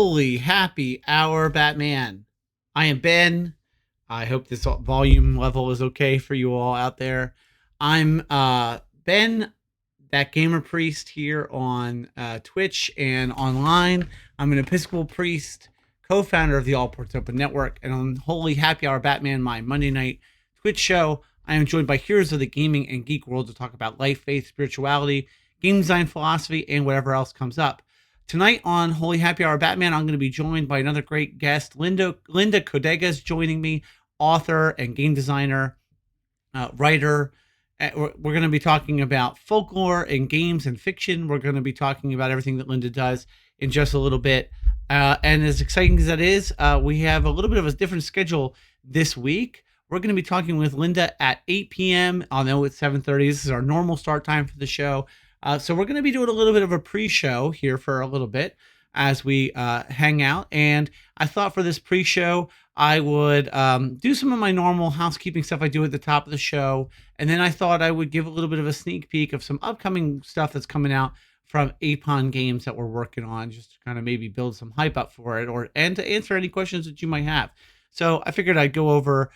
Holy happy hour, Batman. I am Ben. I hope this volume level is okay for you all out there. I'm Ben, that gamer priest here on Twitch and online. I'm an Episcopal priest, co-founder of the All Ports Open Network, and on Holy Happy Hour Batman, my Monday night Twitch show, I am joined by heroes of the gaming and geek world to talk about life, faith, spirituality, game design, philosophy, and whatever else comes up. Tonight on Holy Happy Hour Batman, I'm going to be joined by another great guest. Linda Codega is joining me, author and game designer, writer. We're going to be talking about folklore and games and fiction. We're going to be talking about everything that Linda does in just a little bit. And as exciting as that is, we have a little bit of a different schedule this week. We're going to be talking with Linda at 8 p.m. I know it's 7:30. This is our normal start time for the show. So we're going to be doing a little bit of a pre-show here for a little bit as we hang out. And I thought for this pre-show, I would do some of my normal housekeeping stuff I do at the top of the show. And then I thought I would give a little bit of a sneak peek of some upcoming stuff that's coming out from APON Games that we're working on, just to kind of maybe build some hype up for it and to answer any questions that you might have. So I figured I'd go over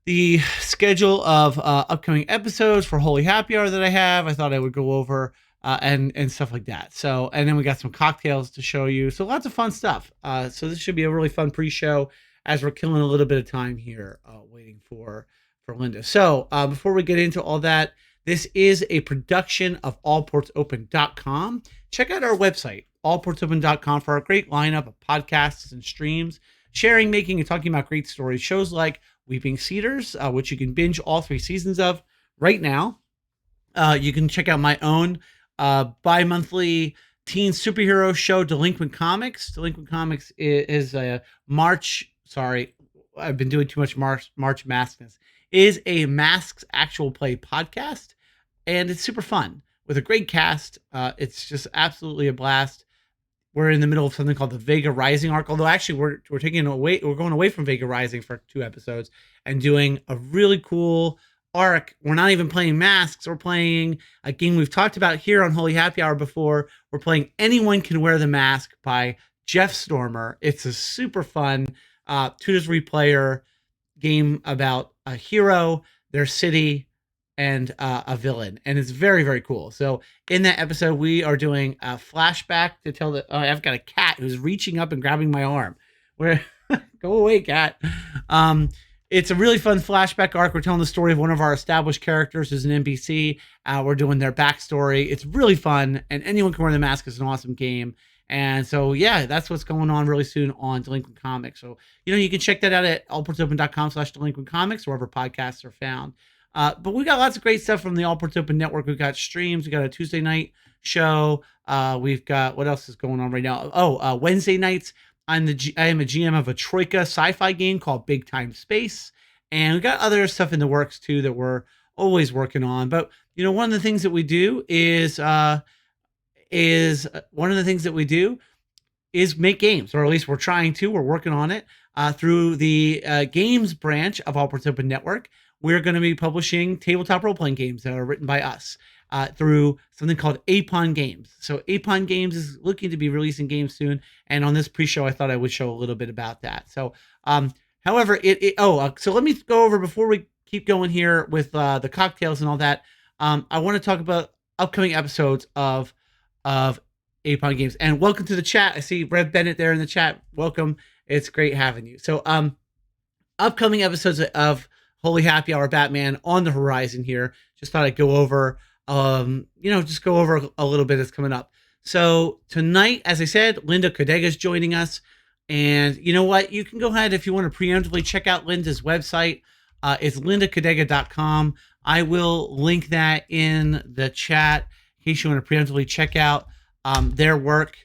the schedule of upcoming episodes for Holy Happy Hour that I have. I thought I would go over and stuff like that. So, and then we got some cocktails to show you. So lots of fun stuff. So this should be a really fun pre-show as we're killing a little bit of time here waiting for Linda. So before we get into all that, this is a production of allportsopen.com. Check out our website, allportsopen.com, for our great lineup of podcasts and streams, sharing, making, and talking about great stories. Shows like Weeping Cedars, which you can binge all 3 seasons of right now. You can check out my own bi-monthly teen superhero show, Delinquent Comics. Delinquent Comics is a I've been doing too much March Maskness. Is a Masks actual play podcast, and it's super fun with a great cast. It's just absolutely a blast. We're in the middle of something called the Vega Rising arc, although actually we're going away from Vega Rising for 2 episodes and doing a really cool arc. We're not even playing Masks. We're playing a game we've talked about here on Holy Happy Hour before. We're playing Anyone Can Wear the Mask by Jeff Stormer. It's a super fun 2 to 3 player game about a hero, their city, and a villain, and it's very, very cool. So in that episode, we are doing a flashback to tell that I've got a cat who's reaching up and grabbing my arm. Where go away, cat. It's a really fun flashback arc. We're telling the story of one of our established characters who's an NPC. We're doing their backstory. It's really fun, and Anyone Can Wear the Mask is an awesome game. And so, yeah, that's what's going on really soon on Delinquent Comics. So, you can check that out at allportsopen.com/delinquent comics, wherever podcasts are found. But we got lots of great stuff from the All Ports Open Network. We've got streams. We got a Tuesday night show. We've got, what else is going on right now? Wednesday nights, I am a GM of a Troika sci-fi game called Big Time Space. And we got other stuff in the works too that we're always working on. But, one of the things that we do is make games, or at least we're trying to. We're working on it through the games branch of All Ports Open Network. We're going to be publishing tabletop role-playing games that are written by us through something called APON Games. So APON Games is looking to be releasing games soon, and on this pre-show, I thought I would show a little bit about that. So, however, so let me go over before we keep going here with the cocktails and all that. I want to talk about upcoming episodes of APON Games, and welcome to the chat. I see Rev Bennett there in the chat. Welcome. It's great having you. So, upcoming episodes of Holy Happy Hour Batman on the horizon here. Just thought I'd go over, just go over a little bit that's coming up. So tonight, as I said, Linda Codega is joining us. And you know what? You can go ahead if you want to preemptively check out Linda's website. It's lindacodega.com. I will link that in the chat in case you want to preemptively check out their work.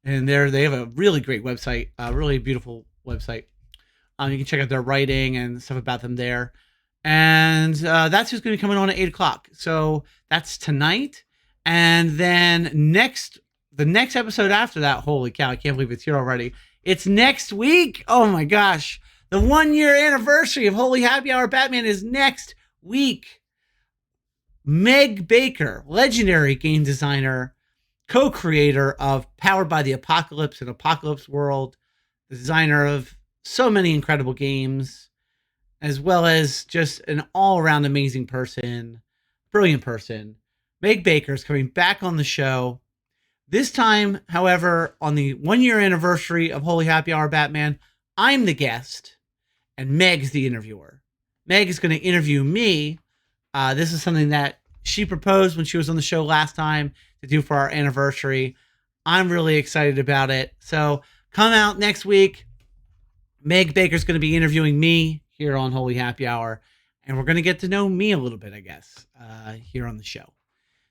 And they have a really great website, a really beautiful website. You can check out their writing and stuff about them there. And that's who's going to be coming on at 8 o'clock. So that's tonight. And then the next episode after that, holy cow, I can't believe it's here already. It's next week. Oh my gosh. The 1-year anniversary of Holy Happy Hour Batman is next week. Meg Baker, legendary game designer, co-creator of Powered by the Apocalypse and Apocalypse World, the designer of so many incredible games, as well as just an all-around amazing person, brilliant person. Meg Baker is coming back on the show. This time, however, on the 1-year anniversary of Holy Happy Hour Batman, I'm the guest and Meg's the interviewer. Meg is going to interview me. This is something that she proposed when she was on the show last time to do for our anniversary. I'm really excited about it. So come out next week. Meg Baker's going to be interviewing me here on Holy Happy Hour, and we're going to get to know me a little bit, I guess, here on the show.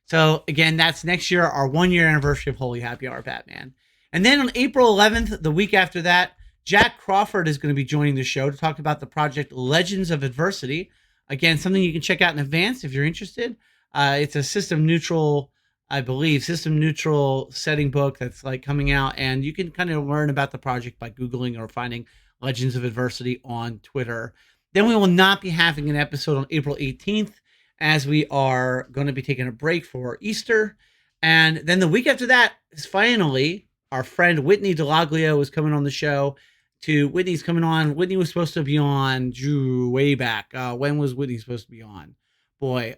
So again, that's next year, our 1-year anniversary of Holy Happy Hour Batman. And then on April 11th, the week after that, Jack Crawford is going to be joining the show to talk about the project Legends of Adversity. Again, something you can check out in advance if you're interested. It's a system neutral, I believe, system neutral setting book that's like coming out, and you can kind of learn about the project by Googling or finding Legends of Adversity on Twitter. Then we will not be having an episode on April 18th, as we are going to be taking a break for Easter. And then the week after that is finally our friend Whitney Delaglio is coming on the show. Whitney's coming on. Whitney was supposed to be on way back. When was Whitney supposed to be on? Boy,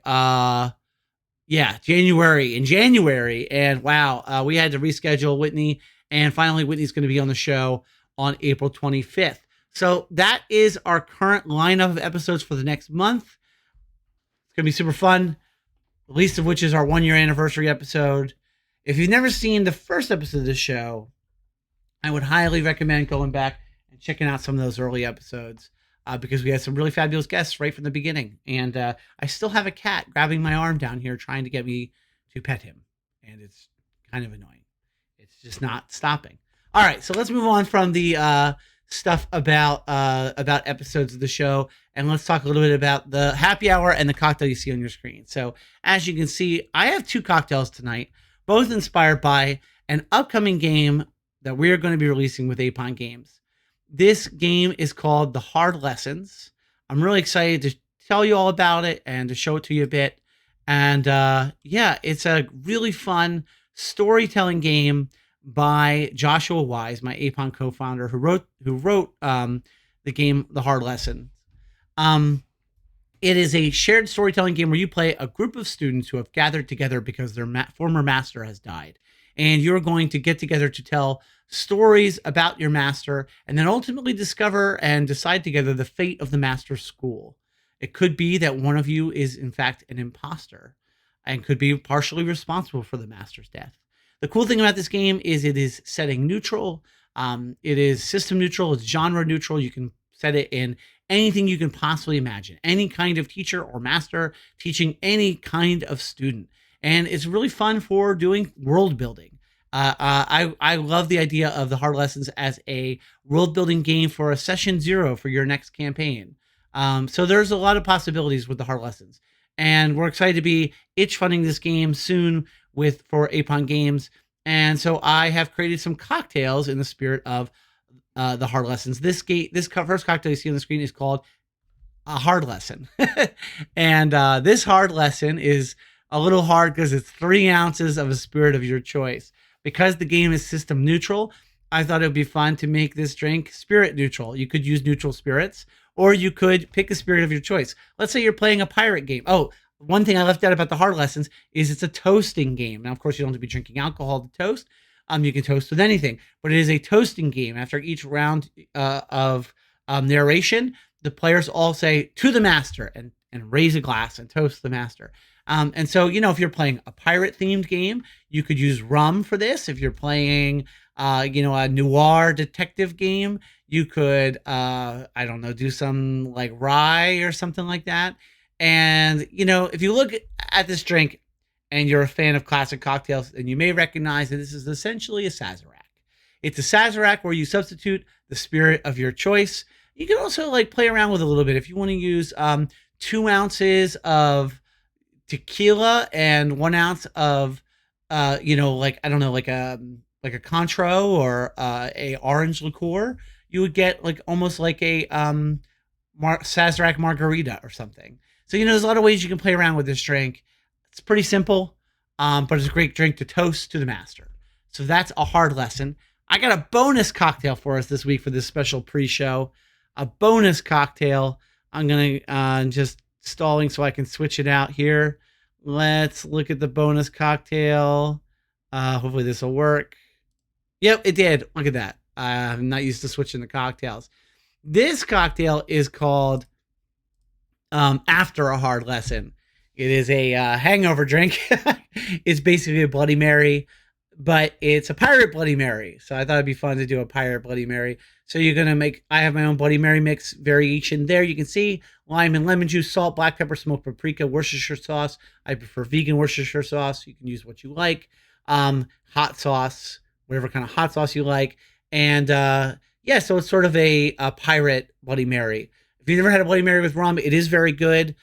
January. In January. And wow, we had to reschedule Whitney. And finally, Whitney's going to be on the show on April 25th. So that is our current lineup of episodes for the next month. Going to be super fun, the least of which is our 1-year anniversary episode. If you've never seen the first episode of this show, I would highly recommend going back and checking out some of those early episodes because we had some really fabulous guests right from the beginning. And I still have a cat grabbing my arm down here trying to get me to pet him. And it's kind of annoying. It's just not stopping. All right, so let's move on from the stuff about episodes of the show, and let's talk a little bit about the happy hour and the cocktail you see on your screen. So as you can see, I have 2 cocktails tonight, both inspired by an upcoming game that we are going to be releasing with APON Games. This game is called The Hard Lessons. I'm really excited to tell you all about it and to show it to you a bit. And it's a really fun storytelling game by Joshua Wise, my APON co-founder, who wrote the game The Hard Lesson. It is a shared storytelling game where you play a group of students who have gathered together because their former master has died, and you're going to get together to tell stories about your master, and then ultimately discover and decide together the fate of the master's school. It could be that one of you is in fact an imposter, and could be partially responsible for the master's death. The cool thing about this game is it is setting neutral. It is system neutral. It's genre neutral. You can set it in anything you can possibly imagine. Any kind of teacher or master teaching any kind of student. And it's really fun for doing world building. I love the idea of the Hard Lessons as a world building game for a session 0 for your next campaign. So there's a lot of possibilities with the Hard Lessons. And we're excited to be itch funding this game soon for APON Games. And so I have created some cocktails in the spirit of the Hard Lessons. This first cocktail you see on the screen is called a Hard Lesson. And this Hard Lesson is a little hard because it's 3 ounces of a spirit of your choice. Because the game is system neutral, I thought it would be fun to make this drink spirit neutral. You could use neutral spirits, or you could pick a spirit of your choice. Let's say you're playing a pirate game. Oh, one thing I left out about the Hard Lessons is it's a toasting game. Now, of course, you don't have to be drinking alcohol to toast. You can toast with anything, but it is a toasting game. After each round of narration, the players all say "to the master" and raise a glass and toast the master. And so, if you're playing a pirate-themed game, you could use rum for this. If you're playing, a noir detective game, you could, do some like rye or something like that. And, if you look at this drink and you're a fan of classic cocktails, then you may recognize that this is essentially a Sazerac. It's a Sazerac where you substitute the spirit of your choice. You can also play around with it a little bit. If you want to use 2 ounces of tequila and 1 ounce of, like a Cointreau or a orange liqueur, you would get almost like a Sazerac margarita or something. So, there's a lot of ways you can play around with this drink. It's pretty simple. but it's a great drink to toast to the master. So that's a hard lesson. I got a bonus cocktail for us this week for this special pre-show. A bonus cocktail. I'm gonna just stalling so I can switch it out here. Let's look at the bonus cocktail. Hopefully this will work. Yep, it did. Look at that. I'm not used to switching the cocktails. This cocktail is called After a Hard Lesson. It is a hangover drink. It's basically a Bloody Mary, but it's a pirate Bloody Mary. So I thought it'd be fun to do a pirate Bloody Mary. So you're going to make, I have my own Bloody Mary mix variation there. You can see lime and lemon juice, salt, black pepper, smoked paprika, Worcestershire sauce. I prefer vegan Worcestershire sauce. You can use what you like. Hot sauce, whatever kind of hot sauce you like. And yeah, so it's sort of a pirate Bloody Mary. If you've never had a Bloody Mary with rum, it is very good.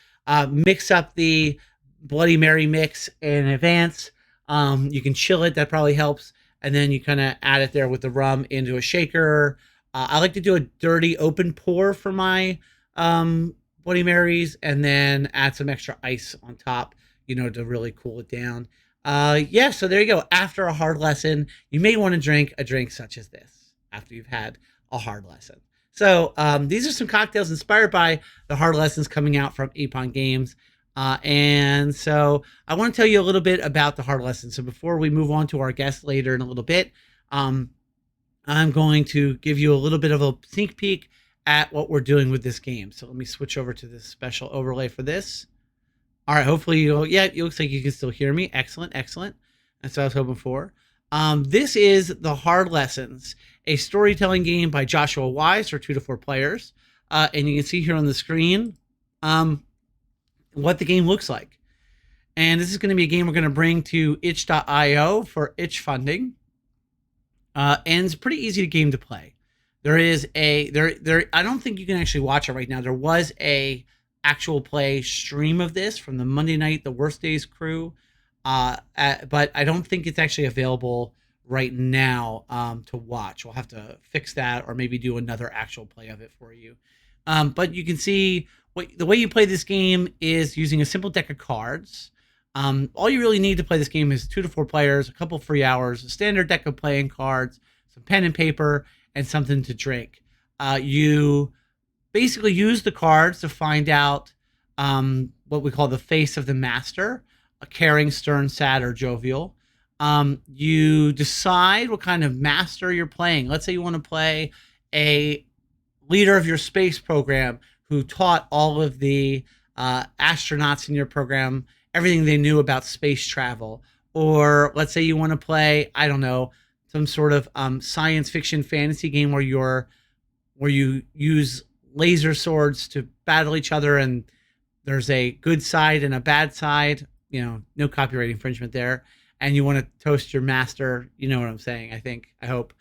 Mix up the Bloody Mary mix in advance. You can chill it. That probably helps. And then you kind of add it there with the rum into a shaker. I like to do a dirty open pour for my Bloody Marys and then add some extra ice on top, to really cool it down. Yeah, so there you go. After a hard lesson, you may want to drink a drink such as this after you've had a hard lesson. So these are some cocktails inspired by the hard lessons coming out from APON Games. And so I want to tell you a little bit about the hard lessons. So before we move on to our guest later in a little bit, I'm going to give you a little bit of a sneak peek at what we're doing with this game. So let me switch over to this special overlay for this. All right, hopefully it looks like you can still hear me. Excellent, excellent. That's what I was hoping for. This is The Hard Lessons, a storytelling game by Joshua Wise for 2 to 4 players. And you can see here on the screen what the game looks like. And this is going to be a game we're going to bring to itch.io for itch funding. And it's a pretty easy game to play. There is I don't think you can actually watch it right now. There was a actual play stream of this from the Monday Night The Worst Days crew. But I don't think it's actually available right now to watch. We'll have to fix that or maybe do another actual play of it for you. But you can see the way you play this game is using a simple deck of cards. All you really need to play this game is 2 to 4 players, a couple free hours, a standard deck of playing cards, some pen and paper, and something to drink. You basically use the cards to find out what we call the face of the master, a caring, stern, sad, or jovial. You decide what kind of master you're playing. Let's say you want to play a leader of your space program who taught all of the astronauts in your program everything they knew about space travel. Or let's say you want to play, I don't know, some sort of science fiction fantasy game where you use laser swords to battle each other and there's a good side and a bad side, no copyright infringement there. And you want to toast your master, you know what I'm saying, I hope.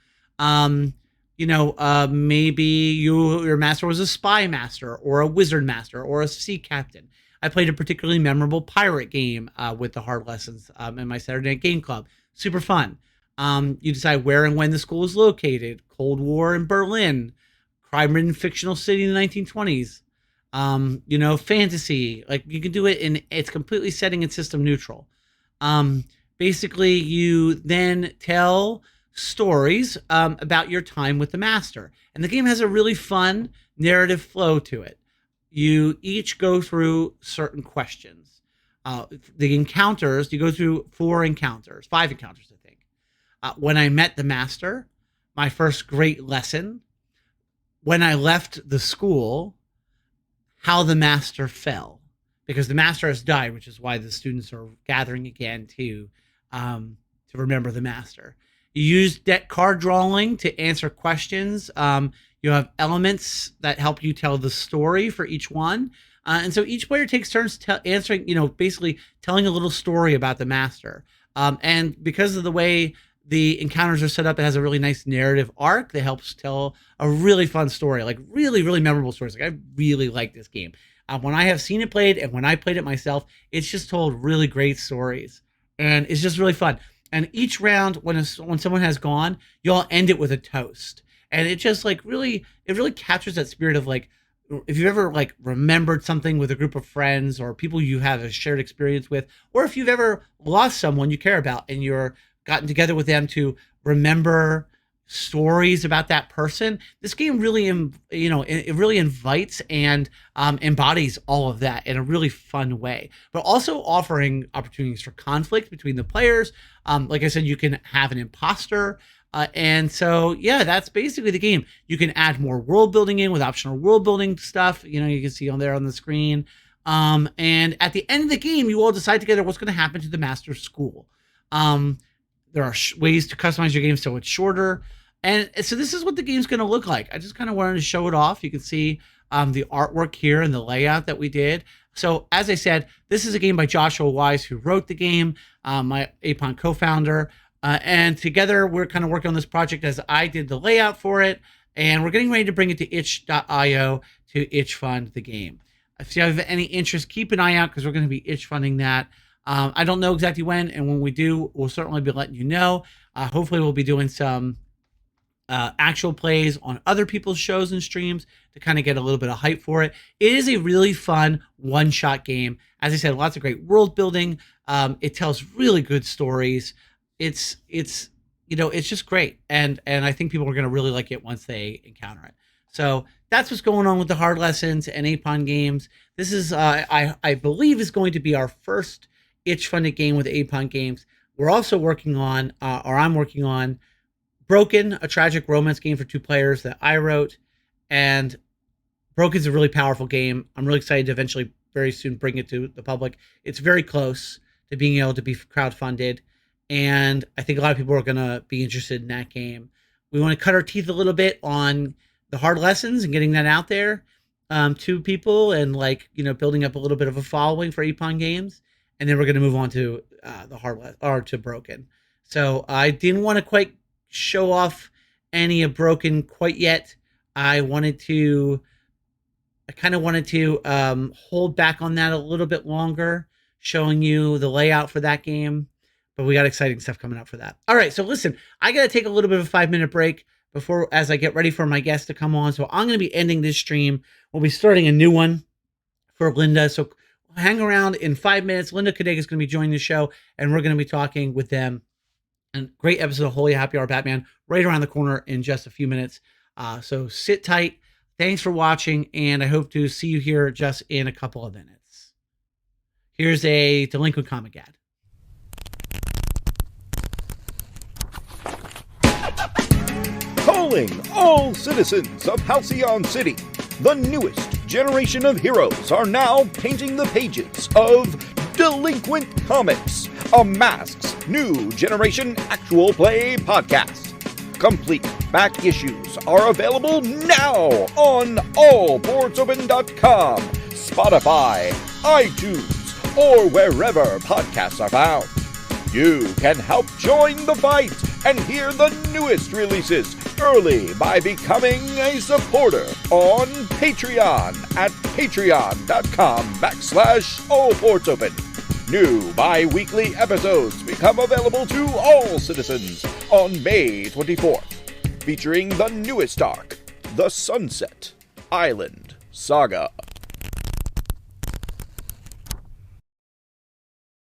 Maybe your master was a spy master or a wizard master or a sea captain. I played a particularly memorable pirate game with the hard lessons in my Saturday Night Game Club. Super fun. You decide where and when the school is located. Cold War in Berlin. Crime-ridden fictional city in the 1920s. Fantasy. Like you can do it it's completely setting and system neutral. Basically, you then tell stories about your time with the master. And the game has a really fun narrative flow to it. You each go through certain questions. The encounters, you go through 5 encounters, I think. When I met the master, my first great lesson, when I left the school, how the master fell. Because the master has died, which is why the students are gathering again to remember the master. You use deck card drawing to answer questions. You have elements that help you tell the story for each one. And so each player takes turns answering, basically telling a little story about the master. And because of the way the encounters are set up, it has a really nice narrative arc that helps tell a really fun story, like really, really memorable stories. Like I really like this game. When I have seen it played and when I played it myself, it's just told really great stories. And it's just really fun. And each round, when someone has gone, you all end it with a toast. And it just it really captures that spirit of if you've ever like remembered something with a group of friends or people you have a shared experience with, or if you've ever lost someone you care about and you're gotten together with them to remember stories about that person, this game really, it really invites and embodies all of that in a really fun way, but also offering opportunities for conflict between the players. Like I said, you can have an imposter. And so, yeah, that's basically the game. You can add more world building in with optional world building stuff. You can see on there on the screen. And at the end of the game, you all decide together what's going to happen to the master's school. There are ways to customize your game so it's shorter. And so this is what the game's going to look like. I just kind of wanted to show it off. You can see the artwork here and the layout that we did. So as I said, this is a game by Joshua Wise, who wrote the game, my APON co-founder. And together we're kind of working on this project as I did the layout for it. And we're getting ready to bring it to itch.io to itch fund the game. If you have any interest, keep an eye out because we're going to be itch funding that. I don't know exactly when, and when we do, we'll certainly be letting you know. Hopefully we'll be doing some actual plays on other people's shows and streams to kind of get a little bit of hype for it. It is a really fun one-shot game. As I said, lots of great world building. It tells really good stories. It's just great. And I think people are going to really like it once they encounter it. So that's what's going on with the hard lessons and APON Games. This is, I believe, is going to be our first itch-funded game with APON Games. We're also working on, or I'm working on, Broken, a tragic romance game for 2 players that I wrote. And Broken's a really powerful game. I'm really excited to eventually, very soon, bring it to the public. It's very close to being able to be crowdfunded. And I think a lot of people are going to be interested in that game. We want to cut our teeth a little bit on the hard lessons and getting that out there to people and building up a little bit of a following for APON Games. And then we're going to move on to to Broken. So I didn't want to quite show off any of Broken quite yet. I kind of wanted to hold back on that a little bit longer, showing you the layout for that game. But we got exciting stuff coming up for that. All right, so listen, I got to take a little bit of a 5-minute break as I get ready for my guest to come on. So I'm going to be ending this stream. We'll be starting a new one for Linda. So hang around in 5 minutes. Linda Codega is going to be joining the show, and we're going to be talking with them. And great episode of Holy Happy Hour Batman right around the corner in just a few minutes. So sit tight. Thanks for watching, and I hope to see you here just in a couple of minutes. Here's a delinquent comic ad. Calling all citizens of Halcyon City. The newest generation of heroes are now painting the pages of Delinquent Comics, a Masks new generation actual play podcast. Complete back issues are available now on allportsopen.com, Spotify, iTunes, or wherever podcasts are found. You can help join the fight and hear the newest releases early by becoming a supporter on Patreon at patreon.com/allportsopen. New bi-weekly episodes become available to all citizens on May 24th, featuring the newest arc, The Sunset Island Saga.